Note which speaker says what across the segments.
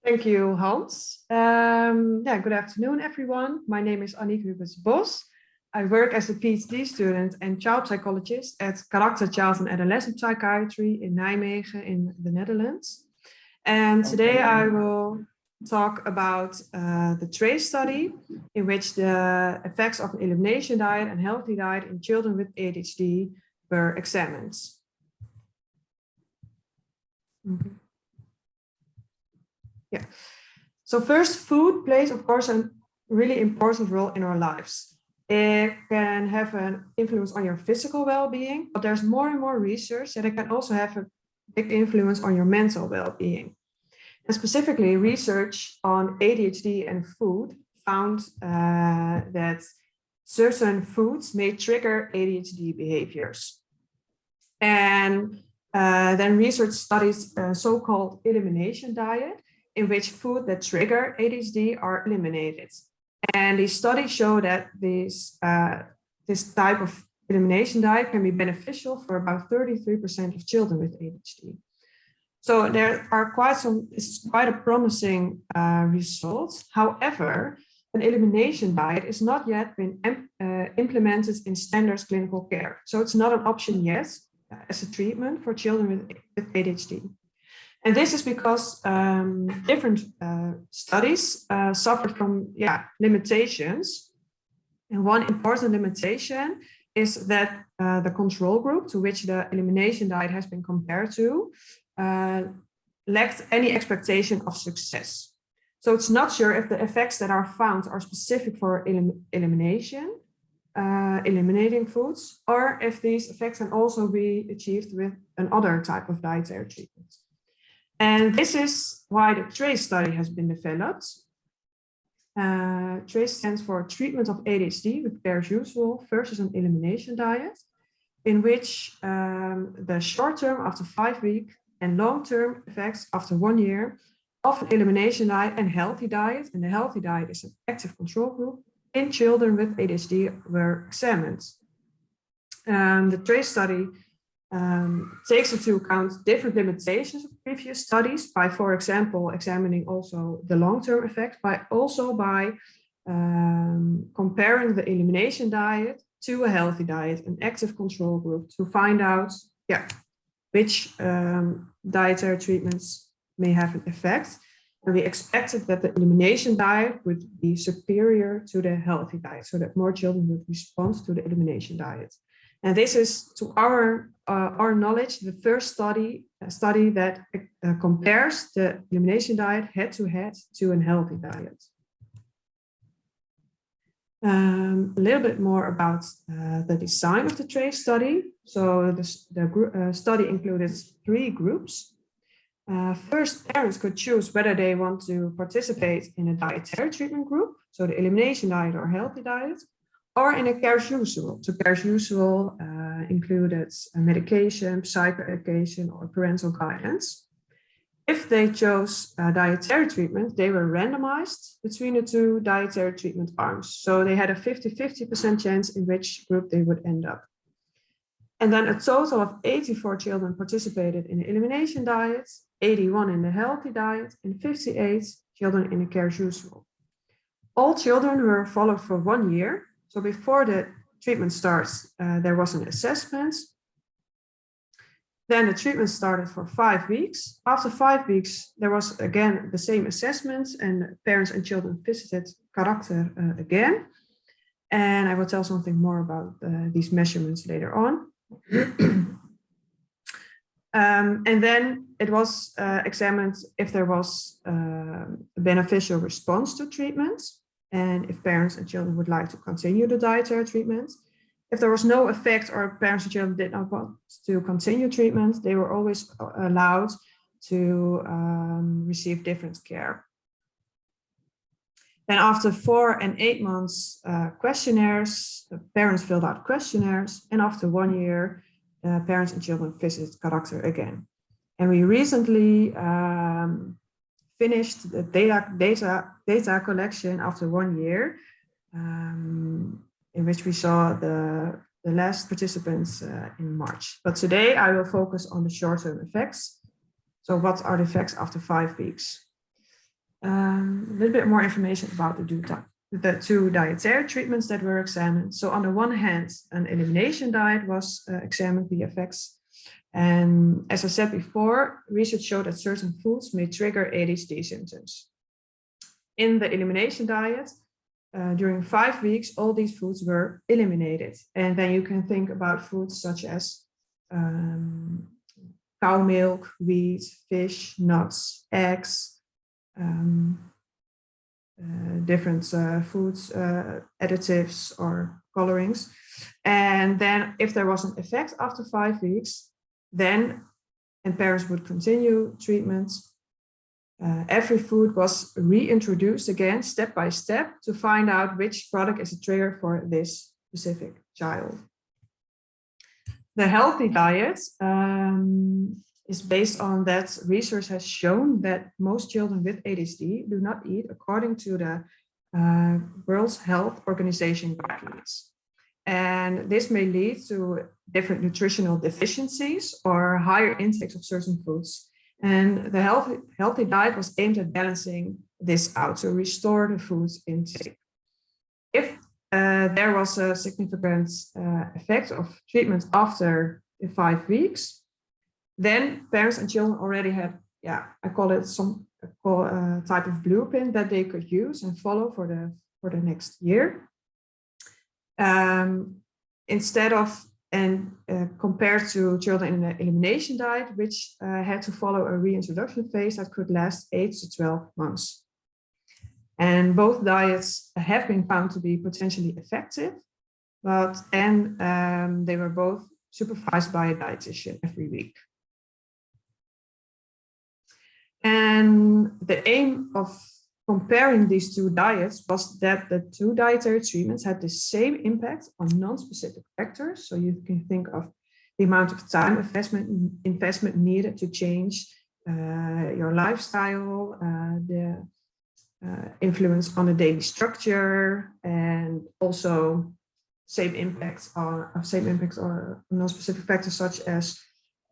Speaker 1: Thank you, Hans. Good afternoon, everyone. My name is Annick Huberts. I work as a PhD student and child psychologist at Character Child and Adolescent Psychiatry in Nijmegen in the Netherlands. And today I will talk about the TRACE study, in which the effects of an elimination diet and healthy diet in children with ADHD were examined. Yeah. So first, food plays, of course, a really important role in our lives. It can have an influence on your physical well-being, but there's more and more research that it can also have a big influence on your mental well-being. And specifically, research on ADHD and food found that certain foods may trigger ADHD behaviors. And then research studies a so-called elimination diet, in which food that trigger ADHD are eliminated. And these studies show that this type of elimination diet can be beneficial for about 33% of children with ADHD. So there are it's quite a promising result. However, an elimination diet is not yet been implemented in standard clinical care. So it's not an option yet as a treatment for children with ADHD. And this is because different studies suffered from limitations. And one important limitation is that the control group to which the elimination diet has been compared to lacked any expectation of success. So it's not sure if the effects that are found are specific for elimination, eliminating foods, or if these effects can also be achieved with another type of dietary treatment. And this is why the TRACE study has been developed. TRACE stands for Treatment of ADHD with care as usual versus an elimination diet, in which the short-term after 5 weeks and long-term effects after 1 year of an elimination diet and healthy diet, and the healthy diet is an active control group, in children with ADHD were examined. The TRACE study takes into account different limitations of previous studies by, for example, examining also the long-term effects, by comparing the elimination diet to a healthy diet, an active control group, to find out which dietary treatments may have an effect. And we expected that the elimination diet would be superior to the healthy diet, so that more children would respond to the elimination diet. And this is, to our knowledge, the first study that compares the elimination diet head-to-head to a healthy diet. A little bit more about the design of the TRACE study. So the study included 3 groups. First, parents could choose whether they want to participate in a dietary treatment group, so the elimination diet or healthy diet, or in a care as usual. So care as usual included medication, psychoeducation, or parental guidance. If they chose dietary treatment, they were randomized between the 2 dietary treatment arms. So they had a 50-50% chance in which group they would end up. And then a total of 84 children participated in the elimination diet, 81 in the healthy diet, and 58 children in the care as usual. All children were followed for 1 year. So before the treatment starts, there was an assessment. Then the treatment started for 5 weeks. After 5 weeks, there was again the same assessments, and parents and children visited Character again. And I will tell something more about these measurements later on. And then it was examined if there was a beneficial response to treatment, and if parents and children would like to continue the dietary treatment. If there was no effect or parents and children did not want to continue treatment, they were always allowed to receive different care. Then after 4 and 8 months questionnaires, the parents filled out questionnaires, and after 1 year, parents and children visited Character again. And we recently finished the data collection after 1 year, in which we saw the last participants in March. But today I will focus on the short-term effects. So what are the effects after 5 weeks? A little bit more information about the two dietary treatments that were examined. So on the one hand, an elimination diet was examined, the effects. And as I said before, research showed that certain foods may trigger ADHD symptoms. In the elimination diet, during 5 weeks, all these foods were eliminated. And then you can think about foods such as cow milk, wheat, fish, nuts, eggs, different foods, additives or colorings. And then if there was an effect after 5 weeks, then, and parents would continue treatments, every food was reintroduced again, step by step, to find out which product is a trigger for this specific child. The healthy diet is based on that research has shown that most children with ADHD do not eat according to the World Health Organization guidelines. And this may lead to different nutritional deficiencies or higher intakes of certain foods. And the healthy diet was aimed at balancing this out, to restore the food intake. If there was a significant effect of treatment after the 5 weeks, then parents and children already had, I call it some type of blueprint that they could use and follow for the next year. Instead of compared to children in the elimination diet, which had to follow a reintroduction phase that could last 8 to 12 months. And both diets have been found to be potentially effective, and they were both supervised by a dietitian every week. And the aim of comparing these two diets was that the two dietary treatments had the same impact on non-specific factors. So you can think of the amount of time investment needed to change your lifestyle, the influence on the daily structure, and also same impacts or non-specific factors such as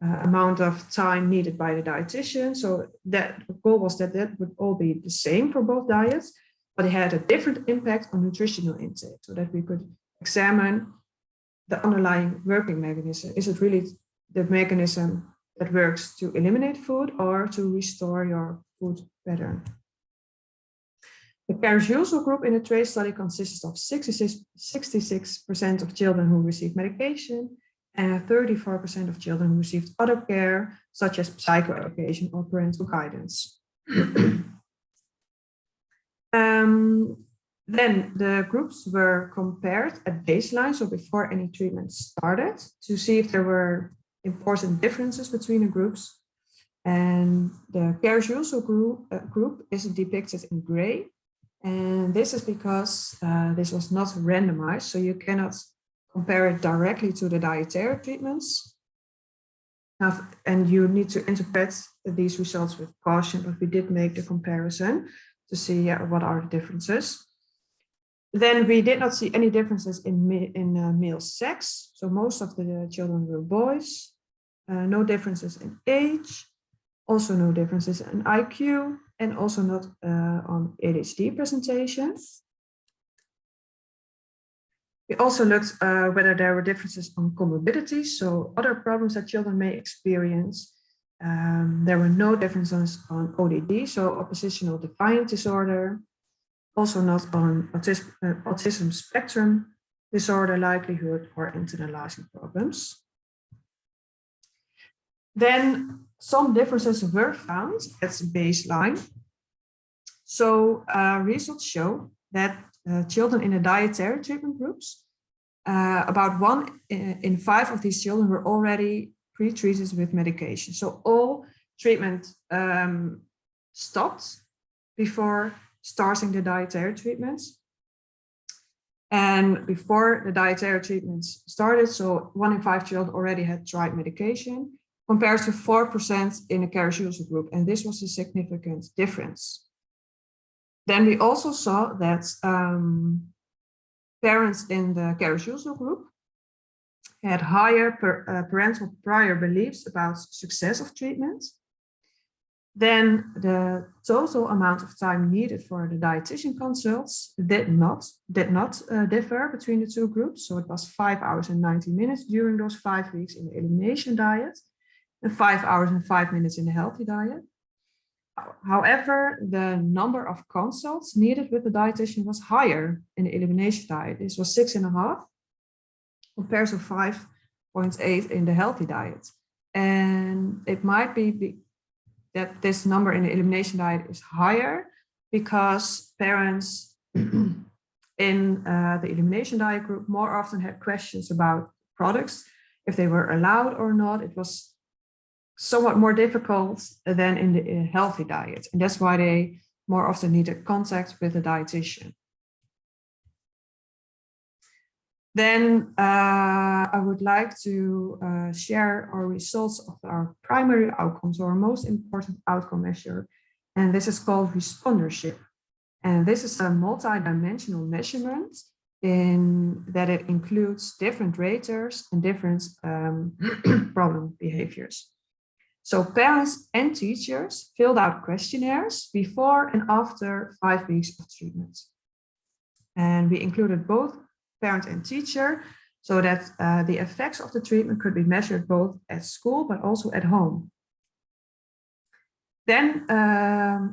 Speaker 1: amount of time needed by the dietitian. So that the goal was that would all be the same for both diets, but it had a different impact on nutritional intake, so that we could examine the underlying working mechanism. Is it really the mechanism that works to eliminate food or to restore your food pattern? The parents usual group in the TRACE study consists of 66% of children who received medication and 34% of children who received other care, such as psychoeducation or parental guidance. Then the groups were compared at baseline, so before any treatment started, to see if there were important differences between the groups. And the cares usual group is depicted in gray. And this is because this was not randomized, so you cannot compare it directly to the dietary treatments. And you need to interpret these results with caution, but we did make the comparison to see what are the differences. Then we did not see any differences in male sex. So most of the children were boys, no differences in age, also no differences in IQ, and also not on ADHD presentation. We also looked whether there were differences on comorbidities, so other problems that children may experience. There were no differences on ODD, so oppositional defiant disorder, also not on autism spectrum disorder likelihood or internalizing problems. Then some differences were found at baseline. So results show that children in the dietary treatment groups, about 1 in 5 of these children were already pre-treated with medication. So all treatment stopped before starting the dietary treatments. And before the dietary treatments started, so 1 in 5 children already had tried medication, compared to 4% in the cares usual group. And this was a significant difference. Then we also saw that parents in the cares usual group had higher parental prior beliefs about success of treatment. Then the total amount of time needed for the dietitian consults did not differ between the two groups. So it was 5 hours and 90 minutes during those 5 weeks in the elimination diet and 5 hours and 5 minutes in the healthy diet. However, the number of consults needed with the dietitian was higher in the elimination diet. This was 6.5 compared to 5.8 in the healthy diet. And it might be that this number in the elimination diet is higher because parents in the elimination diet group more often had questions about products, if they were allowed or not. It was somewhat more difficult than in the healthy diet. And that's why they more often needed contact with a dietitian. Then I would like to share our results of our primary outcomes, or our most important outcome measure. And this is called Respondership. And this is a multi-dimensional measurement in that it includes different raters and different problem behaviors. So parents and teachers filled out questionnaires before and after 5 weeks of treatment. And we included both parent and teacher so that the effects of the treatment could be measured both at school but also at home. Then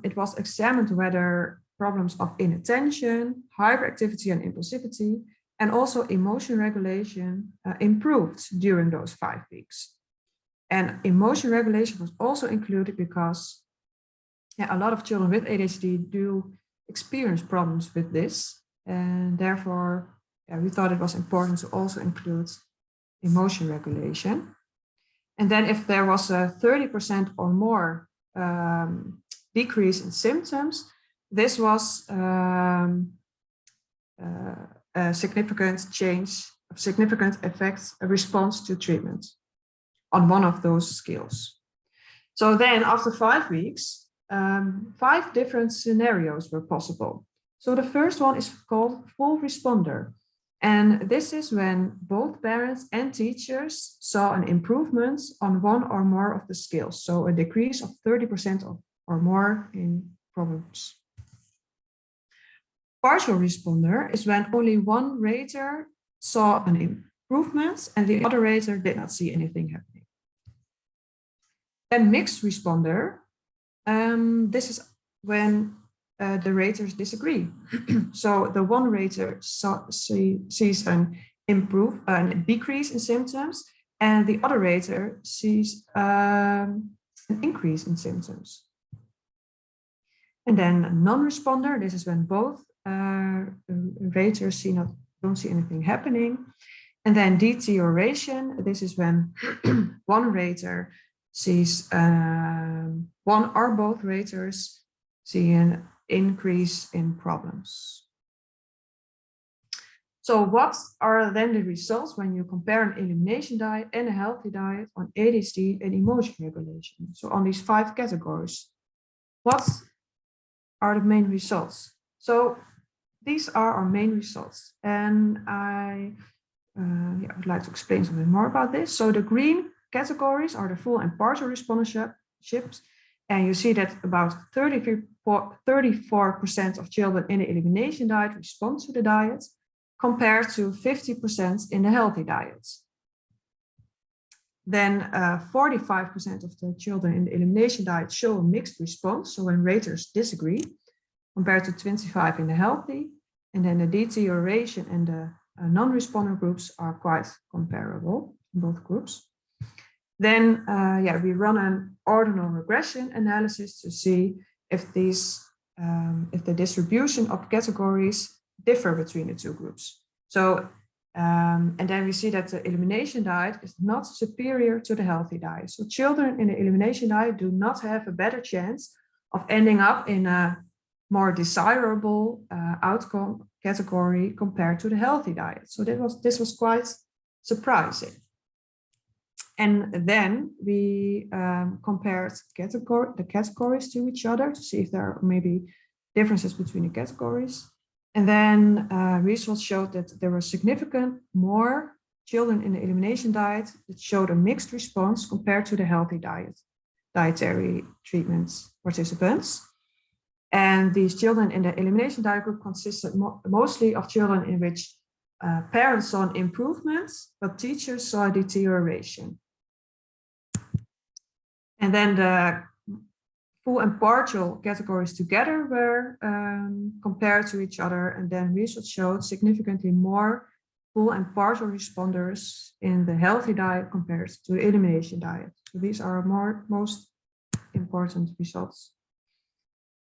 Speaker 1: it was examined whether problems of inattention, hyperactivity and impulsivity, and also emotion regulation improved during those 5 weeks. And emotion regulation was also included because a lot of children with ADHD do experience problems with this. And therefore, we thought it was important to also include emotion regulation. And then if there was a 30% or more decrease in symptoms, this was a significant change, a significant effect, a response to treatment on one of those skills. So then after 5 weeks, 5 different scenarios were possible. So the first one is called full responder. And this is when both parents and teachers saw an improvement on one or more of the skills. So a decrease of 30% or more in problems. Partial responder is when only one rater saw an improvement and the other rater did not see anything happening. Then mixed responder, this is when the raters disagree. So the one rater sees a decrease in symptoms, and the other rater sees an increase in symptoms. And then non-responder, this is when both raters don't see anything happening. And then deterioration, this is when one rater sees one or both raters see an increase in problems. So what are then the results when you compare an elimination diet and a healthy diet on ADHD and emotion regulation? So on these 5 categories, what are the main results? So these are our main results. And I would like to explain something more about this. So the green categories are the full and partial responderships. And you see that about 34% of children in the elimination diet respond to the diet, compared to 50% in the healthy diet. Then 45% of the children in the elimination diet show a mixed response, so when raters disagree, compared to 25% in the healthy. And then the deterioration and the non-responder groups are quite comparable in both groups. Then we run an ordinal regression analysis to see if the distribution of categories differ between the two groups. So, and then we see that the elimination diet is not superior to the healthy diet. So children in the elimination diet do not have a better chance of ending up in a more desirable outcome category compared to the healthy diet. So this was quite surprising. And then we compared the categories to each other to see if there are maybe differences between the categories. And then results showed that there were significant more children in the elimination diet that showed a mixed response compared to the healthy diet. dietary treatments participants. And these children in the elimination diet group consisted mostly of children in which parents saw an improvement, but teachers saw a deterioration. And then the full and partial categories together were compared to each other, and then research showed significantly more full and partial responders in the healthy diet compared to the elimination diet. So these are most important results.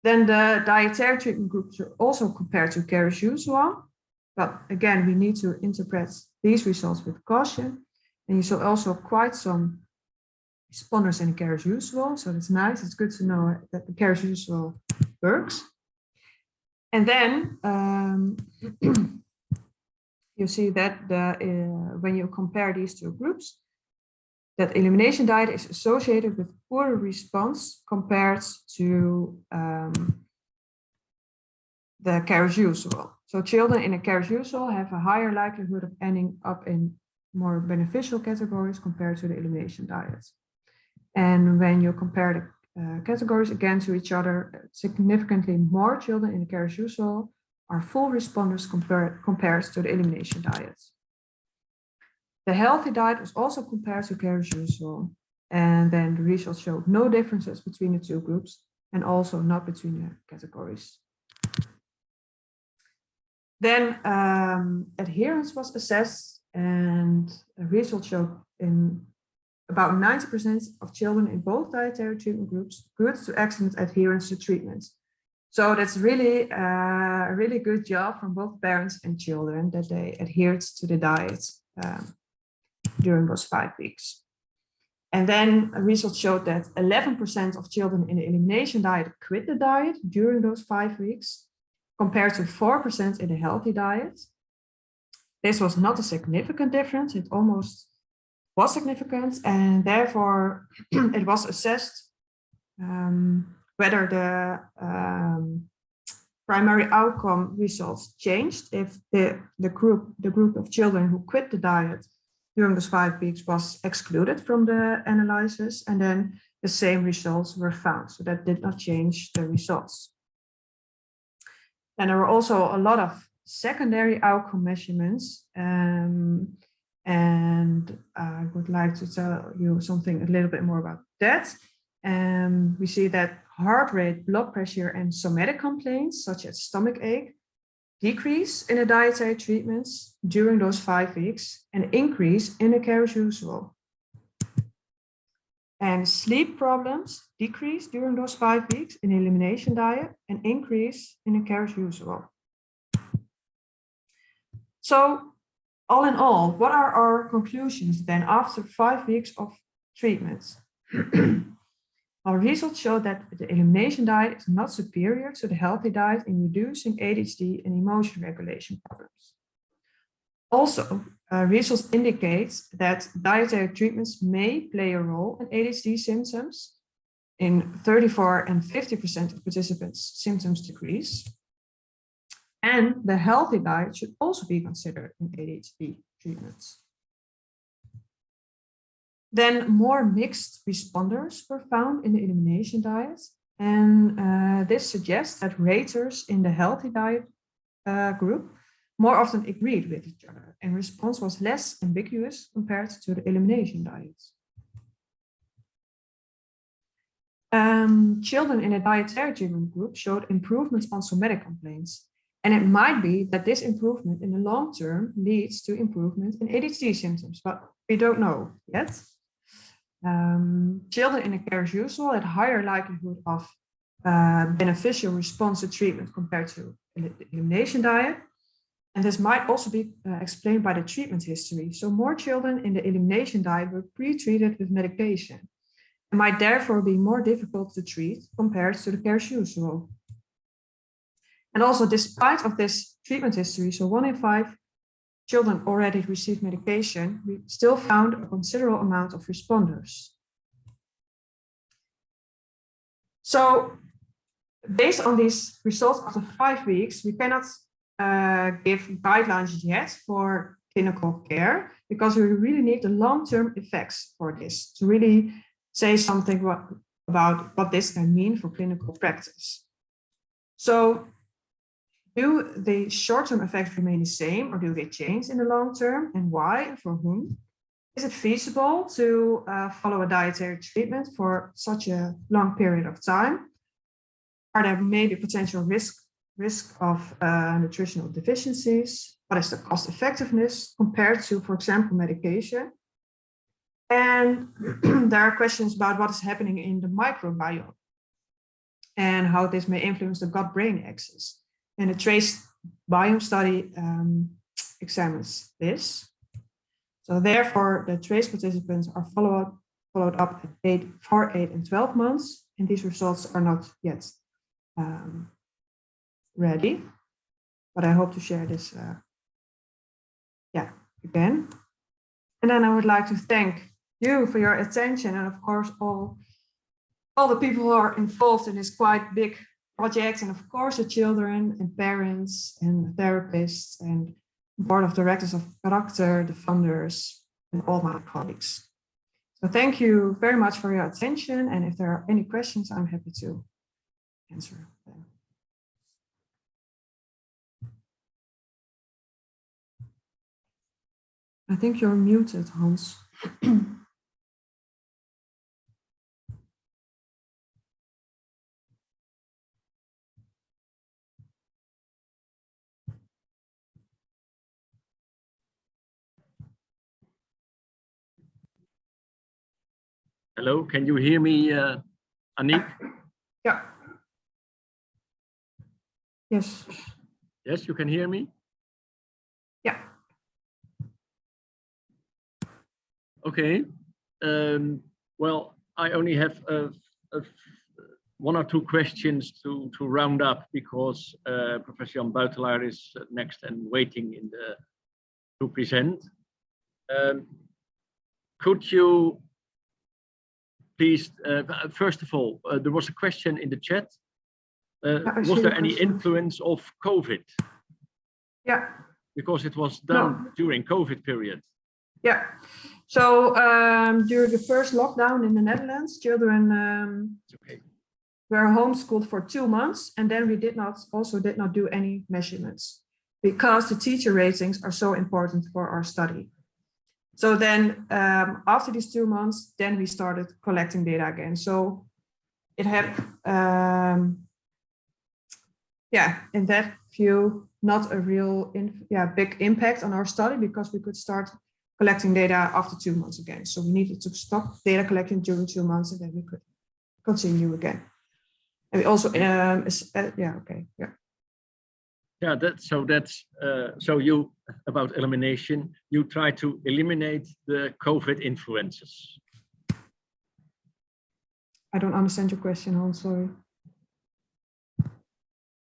Speaker 1: Then the dietary treatment groups are also compared to care as usual. But again, we need to interpret these results with caution. And you saw also quite some responders in the care as usual. So that's nice. It's good to know that the care as usual works. And then you see that when you compare these two groups, that elimination diet is associated with poorer response compared to the care as usual. So children in a care as usual have a higher likelihood of ending up in more beneficial categories compared to the elimination diet. And when you compare the categories again to each other, significantly more children in the care as usual are full responders compared to the elimination diet. The healthy diet was also compared to care as usual. And then the results showed no differences between the two groups and also not between the categories. Then adherence was assessed, and the results showed in about 90% of children in both dietary treatment groups good to excellent adherence to treatment. So that's really a really good job from both parents and children that they adhered to the diet during those 5 weeks. And then results showed that 11% of children in the elimination diet quit the diet during those 5 weeks, compared to 4% in the healthy diet. This was not a significant difference. It almost was significant, and therefore it was assessed whether the primary outcome results changed if the group of children who quit the diet during those 5 weeks was excluded from the analysis, and then the same results were found. So that did not change the results. And there were also a lot of secondary outcome measurements, and I would like to tell you something a little bit more about that. We see that heart rate, blood pressure, and somatic complaints, such as stomach ache, decrease in the dietary treatments during those 5 weeks and increase in the care as usual. And sleep problems decrease during those 5 weeks in the elimination diet and increase in the care as usual. So all in all, what are our conclusions then after 5 weeks of treatment? Our results show that the elimination diet is not superior to the healthy diet in reducing ADHD and emotion regulation problems. Also, results indicate that dietary treatments may play a role in ADHD symptoms. In 34% and 50% of participants, symptoms decrease. And the healthy diet should also be considered in ADHD treatments. Then more mixed responders were found in the elimination diet. And this suggests that raters in the healthy diet group more often agreed with each other, and response was less ambiguous compared to the elimination diet. Children in a dietary treatment group showed improvements on somatic complaints, and it might be that this improvement in the long term leads to improvement in ADHD symptoms, but we don't know yet. Children in a care as usual had higher likelihood of beneficial response to treatment compared to the elimination diet. And this might also be explained by the treatment history. So more children in the elimination diet were pre-treated with medication and might therefore be more difficult to treat compared to the care as usual. And also, despite of this treatment history, so 1 in 5 children already received medication, we still found a considerable amount of responders. So based on these results after 5 weeks, we cannot give guidelines yet for clinical care, because we really need the long-term effects for this to really say something about what this can mean for clinical practice. So do the short-term effects remain the same, or do they change in the long term, and why and for whom? Is it feasible to follow a dietary treatment for such a long period of time? Are there maybe potential risk of nutritional deficiencies? What is the cost effectiveness compared to, for example, medication? And there are questions about what is happening in the microbiome and how this may influence the gut-brain axis. And the trace biome study examines this. So therefore, the trace participants are followed up at 4, 8, and 12 months, and these results are not yet ready, but I hope to share this again. And then I would like to thank you for your attention, and of course all the people who are involved in this quite big project, and of course the children and parents and therapists and board of directors of Karakter, the funders, and all my colleagues. So thank you very much for your attention, and if there are any questions, I'm happy to answer them. I think you're muted, Hans.
Speaker 2: Hello, can you hear me, Annick?
Speaker 1: Yeah. Yes.
Speaker 2: Yes, you can hear me?
Speaker 1: Yeah.
Speaker 2: Okay. Well, I only have one or two questions to round up, because Professor Jan Buitelaar is next and waiting to present. Could you please, first of all, there was a question in the chat. Was there any influence of COVID?
Speaker 1: Yeah.
Speaker 2: Because it was done during COVID period.
Speaker 1: Yeah. So during the first lockdown in the Netherlands, children were homeschooled for 2 months, and then we did not do any measurements because the teacher ratings are so important for our study. So then after these 2 months, then we started collecting data again. So it had, in that view, not a real big impact on our study, because we could start collecting data after 2 months again. So we needed to stop data collecting during 2 months, and then we could continue again. And we also,
Speaker 2: Yeah, so you, about elimination, you try to eliminate the COVID influences.
Speaker 1: I don't understand your question, Hans, sorry.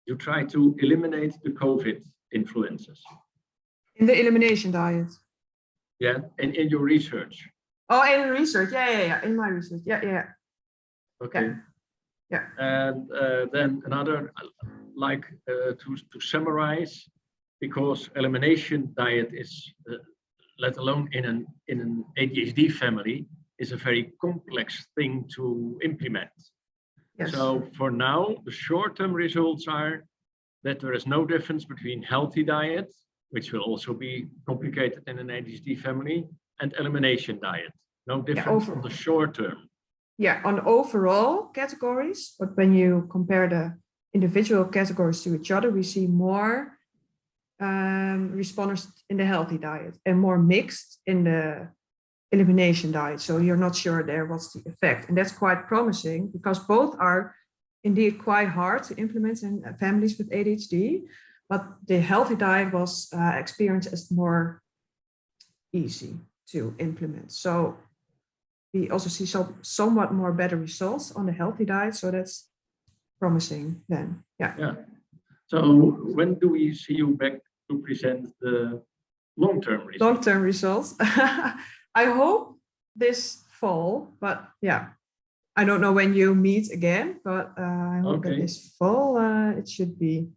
Speaker 2: You try to eliminate the COVID influences.
Speaker 1: In the elimination diet?
Speaker 2: Yeah, in your research.
Speaker 1: Oh, in research, yeah, in my research, yeah.
Speaker 2: Okay.
Speaker 1: Yeah.
Speaker 2: And then another, like to summarize, because elimination diet is, let alone in an ADHD family, is a very complex thing to implement. Yes. So for now, the short-term results are that there is no difference between healthy diet, which will also be complicated in an ADHD family, and elimination diet. No difference on the short term.
Speaker 1: Yeah, on overall categories, but when you compare the individual categories to each other, we see more responders in the healthy diet and more mixed in the elimination diet. So you're not sure there what's the effect. And that's quite promising, because both are indeed quite hard to implement in families with ADHD, but the healthy diet was experienced as more easy to implement. So we also see somewhat more better results on the healthy diet. So that's promising then, yeah.
Speaker 2: So when do we see you back to present the long-term results?
Speaker 1: Long-term results. I hope this fall, but yeah, I don't know when you meet again, but I hope that this fall it should be,